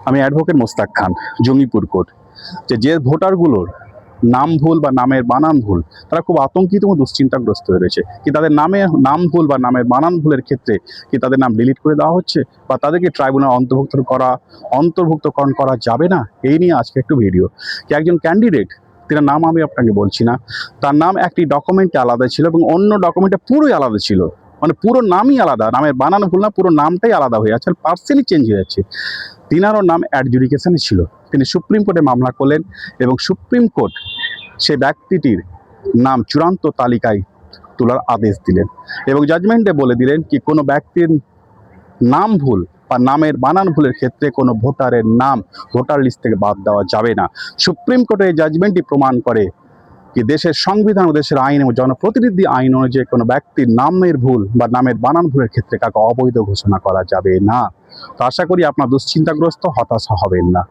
আমি অ্যাডভোকেট মোস্তাক খান, জঙ্গিপুর কোর্ট। যে ভোটারগুলোর নাম ভুল বা নামের বানান ভুল, তারা খুব আতঙ্কিত এবং দুশ্চিন্তাগ্রস্ত হয়ে রয়েছে। কি তাদের নাম ভুল বা নামের বানান ভুলের ক্ষেত্রে কি তাদের নাম ডিলিট করে দেওয়া হচ্ছে, বা তাদেরকে ট্রাইব্যুনাল অন্তর্ভুক্তকরণ করা যাবে না? এই নিয়ে আজকে একটু ভিডিও। কি একজন ক্যান্ডিডেট, তার নাম আমি আপনাকে বলছি না, তার নাম একটি ডকুমেন্টে আলাদা ছিল এবং অন্য ডকুমেন্টে পুরোই আলাদা ছিল। মানে পুরো নামই আলাদা, নামের বানান ভুল না, পুরো নামটাই আলাদা হয়ে যাচ্ছে, পার্সেলই চেঞ্জ হয়ে যাচ্ছে। তিনারও নাম অ্যাডজুডিকেশনে ছিল। তিনি সুপ্রিম কোর্টে মামলা করলেন এবং সুপ্রিম কোর্ট সে ব্যক্তিটির নাম চূড়ান্ত তালিকায় তোলার আদেশ দিলেন এবং জাজমেন্টে বলে দিলেন কি কোনো ব্যক্তির নাম ভুল বা নামের বানান ভুলের ক্ষেত্রে কোনো ভোটারের নাম ভোটার লিস্ট থেকে বাদ দেওয়া যাবে না। সুপ্রিম কোর্টের এই জাজমেন্টটি প্রমাণ করে কি দেশের সংবিধান ও দেশের আইন এবং জনপ্রতিনিধি আইন অনুযায়ী কোনো ব্যক্তির নামের ভুল বা নামের বানান ভুলের ক্ষেত্রে কাউকে অবৈধ ঘোষণা করা যাবে না। তো আশা করি আপনার দুশ্চিন্তাগ্রস্ত, হতাশা হবেন না।